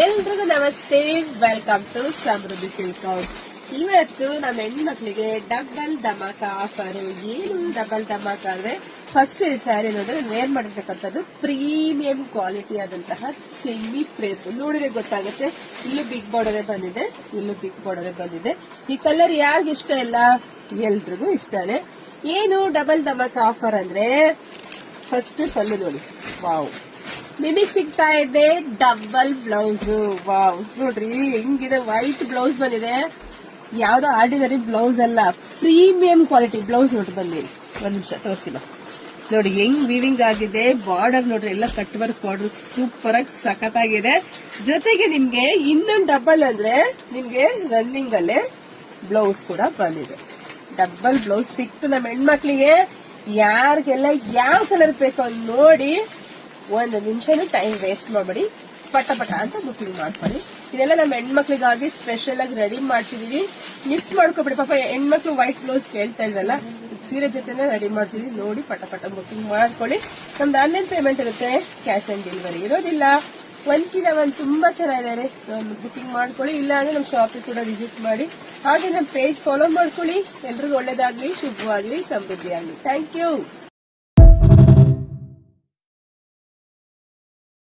ಎಲ್ರಿಗೂ ನಮಸ್ತೆ, welcome to Samruddhi silk house. ಇವತ್ತು ನಮ್ಮ ಹೆಣ್ಮಕ್ಳಿಗೆ ಡಬಲ್ ಧಮಾಕ ಆಫರ್. ಏನು ಡಬಲ್ ಧಮಾಕ ಅಂದ್ರೆ, ಫಸ್ಟ್ ಈ ಸ್ಯಾರಿ ನೋಡಿದ್ರೆ ವೇರ್ ಮಾಡಿರ್ತಕ್ಕಂಥದ್ದು ಪ್ರೀಮಿಯಂ ಕ್ವಾಲಿಟಿ ಆದಂತಹ ಸೆಮಿ ಕ್ರೇಪ್ ನೋಡಿದ್ರೆ ಗೊತ್ತಾಗುತ್ತೆ. ಇಲ್ಲೂ ಬಿಗ್ ಬಾರ್ಡರ್ ಬಂದಿದೆ, ಇಲ್ಲೂ ಬಿಗ್ ಬಾರ್ಡರ್ ಬಂದಿದೆ. ಈ ಕಲರ್ ಯಾರಿಗ ಇಷ್ಟ ಇಲ್ಲ, ಎಲ್ರಿಗೂ ಇಷ್ಟನೇ. ಏನು ಡಬಲ್ ಧಮಾಕ ಆಫರ್ ಅಂದ್ರೆ, ಫಸ್ಟ್ ಪಲ್ಲು ನೋಡಿ, ವಾವ್, ನಿಮಗ್ ಸಿಗ್ತಾ ಇದೆ ಡಬಲ್ ಬ್ಲೌಸ್. ವಾವ್, ನೋಡ್ರಿ ಹೆಂಗಿದೆ, ವೈಟ್ ಬ್ಲೌಸ್ ಬಂದಿದೆ. ಯಾವ್ದೋ ಆರ್ಡಿನರಿ ಬ್ಲೌಸ್ ಅಲ್ಲ, ಪ್ರೀಮಿಯಂ ಕ್ವಾಲಿಟಿ ಬ್ಲೌಸ್ ನೋಡ್ರಿ. ಬಂದಿರಿ, ಒಂದ್ ನಿಮಿಷ ತೋರಿಸಿಲ್ಲ ನೋಡಿ ಹೆಂಗ್ ವೀವಿಂಗ್ ಆಗಿದೆ. ಬಾರ್ಡರ್ ನೋಡ್ರಿ, ಎಲ್ಲ ಕಟ್ ವರ್ಕ್ ಬಾರ್ಡರ್ ಸೂಪರ್ ಆಗಿ ಸಖತ್ತಾಗಿದೆ. ಜೊತೆಗೆ ನಿಮ್ಗೆ ಇನ್ನೊಂದು ಡಬಲ್ ಅಂದ್ರೆ, ನಿಮ್ಗೆ ರನ್ನಿಂಗ್ ಅಲ್ಲೇ ಬ್ಲೌಸ್ ಕೂಡ ಬಂದಿದೆ. ಡಬಲ್ ಬ್ಲೌಸ್ ಸಿಕ್ತು ನಮ್ಮ ಹೆಣ್ಮಕ್ಳಿಗೆ. ಯಾರಿಗೆಲ್ಲ ಯಾವ ಕಲರ್ ಬೇಕೋ ನೋಡಿ, ಒಂದು ನಿಮಿಷನೂ ಟೈಮ್ ವೇಸ್ಟ್ ಮಾಡಬೇಡಿ, ಪಟ ಪಟ ಅಂತ ಬುಕಿಂಗ್ ಮಾಡ್ಕೊಳ್ಳಿ. ಇದೆಲ್ಲ ನಮ್ಮ ಹೆಣ್ಮಕ್ಳಿಗಾಗಿ ಸ್ಪೆಷಲ್ ಆಗಿ ರೆಡಿ ಮಾಡ್ತಿದೀವಿ, ಮಿಸ್ ಮಾಡ್ಕೊಬೇಡಿ. ಪಾಪ ಹೆಣ್ಮಕ್ಳು ವೈಟ್ ಬ್ಲೌಸ್ ಕೇಳ್ತಾ ಇದ್ದಲ್ಲ, ಸೀರೆ ಜೊತೆನೆ ರೆಡಿ ಮಾಡ್ತಿದೀವಿ. ನೋಡಿ ಪಟ ಪಟ ಬುಕಿಂಗ್ ಮಾಡ್ಕೊಳ್ಳಿ. ನಮ್ದು ಆನ್ಲೈನ್ ಪೇಮೆಂಟ್ ಇರುತ್ತೆ, ಕ್ಯಾಶ್ ಆನ್ ಡೆಲಿವರಿ ಇರೋದಿಲ್ಲ. ಒಂದ್ಕಿನ ಒಂದ್ ತುಂಬಾ ಚೆನ್ನಾಗಿದೆ. ಸೊ ಬುಕಿಂಗ್ ಮಾಡ್ಕೊಳ್ಳಿ, ಇಲ್ಲ ಅಂದ್ರೆ ನಮ್ಮ ಶಾಪಿಗೆ ಕೂಡ ವಿಸಿಟ್ ಮಾಡಿ. ಹಾಗೆ ನಮ್ಮ ಪೇಜ್ ಫಾಲೋ ಮಾಡ್ಕೊಳ್ಳಿ. ಎಲ್ರಿಗೂ ಒಳ್ಳೇದಾಗ್ಲಿ, ಶುಭವಾಗ್ಲಿ, ಸಮೃದ್ಧಿ ಆಗ್ಲಿ. Thank you.